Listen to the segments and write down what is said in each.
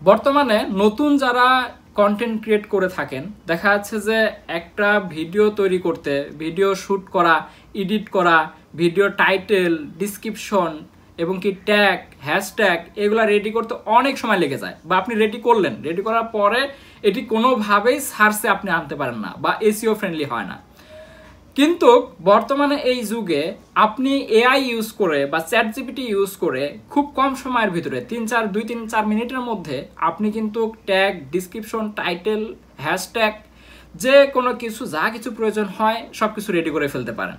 বর্তমানে নতুন যারা কন্টেন্ট ক্রিয়েট করে থাকেন, দেখা যাচ্ছে যে একটা ভিডিও তৈরি করতে, ভিডিও শ্যুট করা, এডিট করা, ভিডিও টাইটেল, ডিসক্রিপশন এবং কি ট্যাগ, হ্যাশট্যাগ এগুলো রেডি করতে অনেক সময় লেগে যায়। বা আপনি রেডি করলেন, রেডি করার পরে এটি কোনোভাবেই সার্চে আপনি আনতে পারেন না বা এসইও ফ্রেন্ডলি হয় না। কিন্তু বর্তমানে এই যুগে আপনি এআই ইউজ করে বা চ্যাট জিপিটি ইউজ করে খুব কম সময়ের ভিতরে 2-3-4 মিনিটের মধ্যে আপনি কিন্তু ট্যাগ, ডিসক্রিপশন, টাইটেল, হ্যাশট্যাগ যে কোনো কিছু যা কিছু প্রয়োজন হয় সব কিছু রেডি করে ফেলতে পারেন।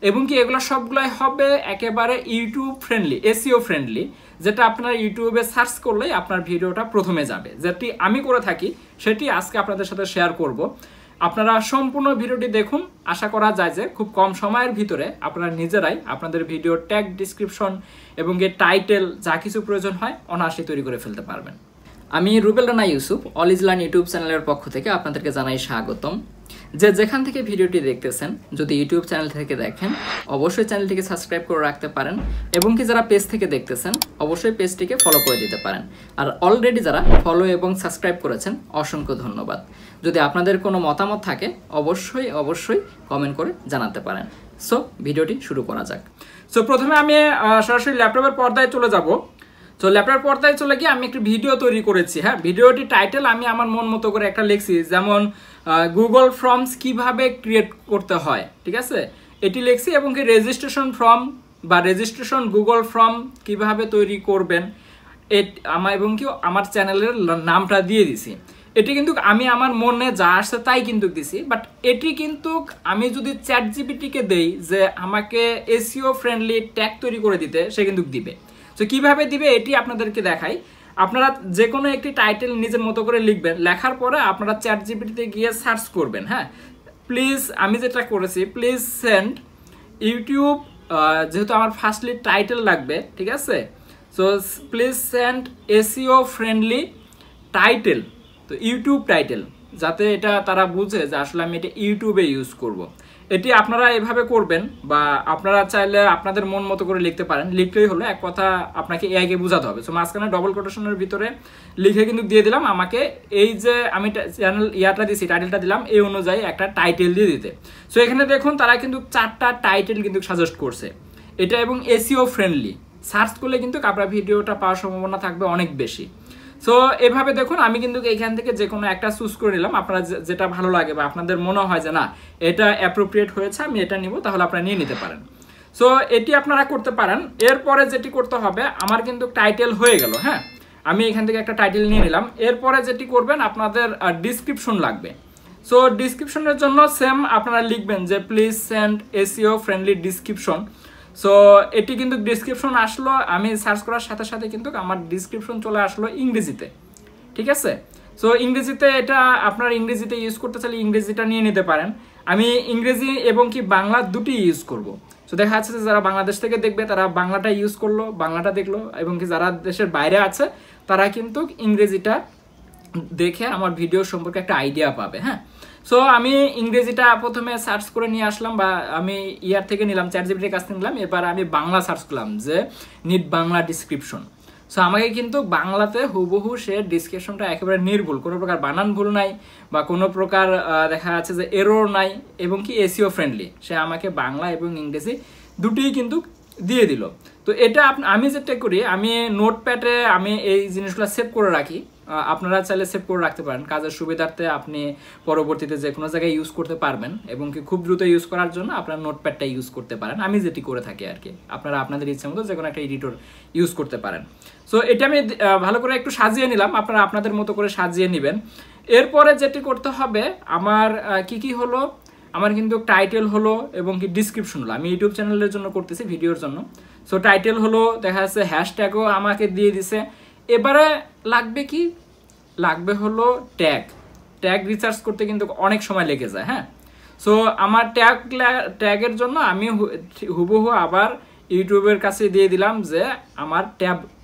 এবং কি এগুলো সবগুলাই হবে একেবারে ইউটিউব ফ্রেন্ডলি, এসইও ফ্রেন্ডলি, যেটা আপনার ইউটিউবে সার্চ করলেই আপনার ভিডিওটা প্রথমে যাবে। যেটি আমি করে থাকি সেটি আজকে আপনাদের সাথে শেয়ার করব। আপনারা সম্পূর্ণ ভিডিওটি দেখুন। আশা করা যায় যে খুব কম সময়ের ভিতরে আপনারা নিজেরাই আপনাদের ভিডিও ট্যাগ, ডিসক্রিপশন এবং এর টাইটেল যা কিছু প্রয়োজন হয় অনায়াসে তৈরি করে ফেলতে পারবেন। আমি Rubel Rana Yusuf, all is learn YouTube চ্যানেলের পক্ষ থেকে আপনাদেরকে জানাই স্বাগতম। যেখান থেকে ভিডিওটি দেখতেছেন, যদি ইউটিউব চ্যানেল থেকে দেখেন অবশ্যই চ্যানেলটিকে সাবস্ক্রাইব করে রাখতে পারেন এবং কি যারা পেজ থেকে দেখতেছেন অবশ্যই পেজটিকে ফলো করে দিতে পারেন। আর অলরেডি যারা ফলো এবং সাবস্ক্রাইব করেছেন অসংখ্য ধন্যবাদ। যদি আপনাদের কোনো মতামত থাকে অবশ্যই কমেন্ট করে জানাতে পারেন। সো ভিডিওটি শুরু করা যাক। সো প্রথমে আমি সরাসরি ল্যাপটপের পর্দায় চলে যাব। তো ল্যাপটপের পর্দায় চলে গিয়ে আমি একটি ভিডিও তৈরি করেছি। হ্যাঁ, ভিডিওটি টাইটেল আমি আমার মন মতো করে একটা লিখছি, যেমন গুগল ফর্মস কিভাবে ক্রিয়েট করতে হয়, ঠিক আছে, এটি লিখছি। এবং কি রেজিস্ট্রেশন ফর্ম বা রেজিস্ট্রেশন গুগল ফর্ম কিভাবে তৈরি করবেন এবং কি আমার চ্যানেলের নামটা দিয়ে দিছি। এটি কিন্তু আমি আমার মনে যা আসছে তাই কিন্তু দিছি, বাট এটি কিন্তু আমি যদি চ্যাট জিপিটিকে দেই যে আমাকে এসইও ফ্রেন্ডলি ট্যাগ তৈরি করে দিতে, সে কিন্তু দিবে। তো কিভাবে দিবে এটি আপনাদেরকে দেখাই। আপনারা যে কোনো একটি টাইটেল নিজের মতো করে লিখবেন, লেখার পরে আপনারা চ্যাট জিপিটিতে গিয়ে সার্চ করবেন। হ্যাঁ, প্লিজ, আমি যেটা করেছি, প্লিজ সেন্ড ইউটিউব, যেহেতু আমার ফার্স্টলি টাইটেল লাগবে, ঠিক আছে। So please send SEO friendly title, তো ইউটিউব টাইটেল, যাতে এটা তারা বুঝে যে আসলে আমি এটা ইউটিউবে ইউজ করব। এটি আপনারা এভাবে করবেন, বা আপনারা চাইলে আপনাদের মন মতো করে লিখতে পারেন। লিখলেই হলো, এক কথা আপনাকে এআইকে বোঝাতে হবে। সো মাঝখানে ডবল কোটেশনের ভিতরে লিখে কিন্তু দিয়ে দিলাম আমাকে এই যে আমি চ্যানেল দিছি, টাইটেলটা দিলাম এই অনুযায়ী একটা টাইটেল দিয়ে দিতে। সো এখানে দেখুন তারা কিন্তু 4টা টাইটেল কিন্তু সাজেস্ট করছে এটা, এবং এসইও ফ্রেন্ডলি সার্চ করলে কিন্তু আপনার ভিডিওটা পাওয়ার সম্ভাবনা থাকবে অনেক বেশি। সো এভাবে দেখুন আমি কিন্তু এখান থেকে যে কোনো একটা চুজ করে নিলাম। আপনারা যেটা ভালো লাগে বা আপনাদের মনে হয় যে না এটা অ্যাপ্রোপ্রিয়েট হয়েছে, আমি এটা নিব, তাহলে আপনারা নিয়ে নিতে পারেন। সো এটি আপনারা করতে পারেন। এরপরে যেটি করতে হবে, আমার কিন্তু টাইটেল হয়ে গেল। হ্যাঁ, আমি এখান থেকে একটা টাইটেল নিয়ে নিলাম। এরপরে যেটি করবেন, আপনাদের ডিসক্রিপশন লাগবে। সো ডিসক্রিপশনের জন্য সেম আপনারা লিখবেন যে please send SEO friendly description. So এটি কিন্তু ডিসক্রিপশন আসলো, আমি সার্চ করার সাথে সাথে কিন্তু আমার ডিসক্রিপশন চলে আসলো ইংরেজিতে, ঠিক আছে। সো ইংরেজিতে এটা আপনার ইংরেজিতে ইউজ করতে চাইলে ইংরেজিটা নিয়ে নিতে পারেন। আমি ইংরেজি এবং কি বাংলা দুটি ইউজ করব। সো দেখা যাচ্ছে যে যারা বাংলাদেশ থেকে দেখবে তারা বাংলাটা ইউজ করলো, বাংলাটা দেখলো, এবং কি যারা দেশের বাইরে আছে তারা কিন্তু ইংরেজিটা দেখে আমার ভিডিও সম্পর্কে একটা আইডিয়া পাবে। হ্যাঁ, সো আমি ইংরেজিটা প্রথমে সার্চ করে নিয়ে আসলাম, বা আমি থেকে নিলাম, চ্যাট জিপিটির কাছ থেকে নিলাম। এবার আমি বাংলা সার্চ করলাম যে নিড বাংলা ডিসক্রিপশন। সো আমাকে কিন্তু বাংলাতে হুবহু সে ডিসক্রিপশনটা একেবারে নির্ভুল, কোনো প্রকার বানান ভুল নাই বা কোনো প্রকার দেখা যাচ্ছে যে এরর নাই, এবং কি এসইও ফ্রেন্ডলি, সে আমাকে বাংলা এবং ইংরেজি দুটিই কিন্তু দিয়ে দিল। তো এটা আমি যেটা করি, আমি নোটপ্যাডে আমি এই জিনিসগুলো সেভ করে রাখি। আপনারা চাইলে সেভ করে রাখতে পারেন, কাজের সুবিধার্থে আপনি পরবর্তীতে যে কোনো জায়গায় ইউজ করতে পারবেন, এবং কি খুব দ্রুত ইউজ করার জন্য আপনার নোটপ্যাডটা ইউজ করতে পারেন। আমি যেটি করে থাকি আর কি, আপনারা আপনাদের ইচ্ছা মতো যে কোনো একটা এডিটর ইউজ করতে পারেন। সো এটা আমি ভালো করে একটু সাজিয়ে নিলাম, আপনারা আপনাদের মতো করে সাজিয়ে নেবেন। এরপরে যেটি করতে হবে, আমার কি হলো, আমার কিন্তু টাইটেল হলো এবং কি ডিসক্রিপশন হলো। আমি ইউটিউব চ্যানেলের জন্য করতেছি, ভিডিওর জন্য। সো টাইটেল হলো, দেখা যাচ্ছে হ্যাশট্যাগও আমাকে দিয়ে দিছে। এবারে লাগবে কি, লাগবে হলো ট্যাগ রিসার্চ করতে কিন্তু অনেক সময় লেগে যায়। হ্যাঁ, সো আমার ট্যাগের জন্য আমি হুবহু আবার ইউটিউবের কাছে দিয়ে দিলাম যে আমার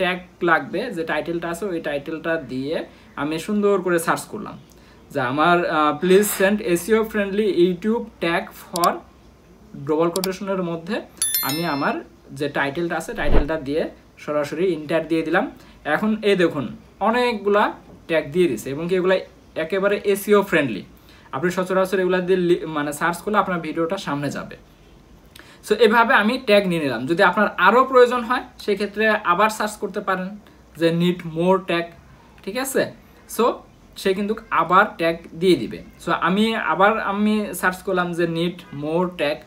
ট্যাগ লাগবে, যে টাইটেলটা আছে ওই টাইটেলটা দিয়ে আমি সুন্দর করে সার্চ করলাম যে আমার please send SEO friendly YouTube tag for double কোটেশনের মধ্যে আমি আমার যে টাইটেলটা আছে টাইটেলটা দিয়ে সরাসরি ইন্টার দিয়ে দিলাম। এখন এই দেখুন অনেকগুলা ট্যাগ দিয়ে দিছে এবং কি এগুলা একেবারে এসইও ফ্রেন্ডলি। আপনি সচরাচর এগুলা দিয়ে মানে সার্চ করলে আপনার ভিডিওটা সামনে যাবে। সো এভাবে আমি ট্যাগ নিয়ে নিলাম। যদি আপনার আরও প্রয়োজন হয় সেক্ষেত্রে আবার সার্চ করতে পারেন যে নিড মোর ট্যাগ, ঠিক আছে। সো সে কিন্তু আবার ট্যাগ দিয়ে দিবে। সো আমি সার্চ করলাম যে নিড মোর ট্যাগ,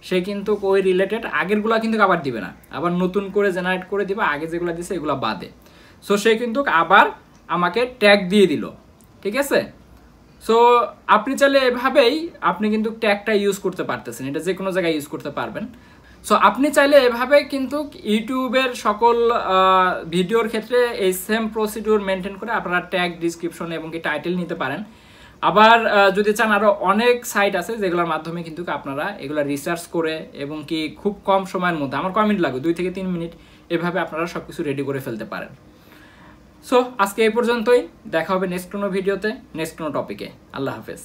সে কিন্তু ওই রিলেটেড আগেরগুলা কিন্তু আবার দিবে না, আবার নতুন করে জেনারেট করে দিবে আগে যেগুলো দিছে এগুলো বাদে। সো সে কিন্তু আবার আমাকে ট্যাগ দিয়ে দিল, ঠিক আছে। সো আপনি চাইলে এভাবেই আপনি কিন্তু ট্যাগটা ইউজ করতে পারতেছেন, এটা যে কোনো জায়গায় ইউজ করতে পারবেন। সো আপনি চাইলে এভাবে কিন্তু ইউটিউবের সকল ভিডিওর ক্ষেত্রে এই সেম প্রসিডিউর মেনটেন করে আপনারা ট্যাগ, ডিসক্রিপশন এবং কি টাইটেল নিতে পারেন। আবার যদি চান আরও অনেক সাইট আছে যেগুলোর মাধ্যমে কিন্তু আপনারা এগুলো রিসার্চ করে এবং কি খুব কম সময়ের মধ্যে, আমার কয় মিনিট লাগবে, 2 থেকে 3 মিনিট, এভাবে আপনারা সব কিছু রেডি করে ফেলতে পারেন। সো আজকে এই পর্যন্তই, দেখা হবে নেক্সট কোনো ভিডিওতে, নেক্সট কোনো টপিকে। আল্লাহ হাফেজ।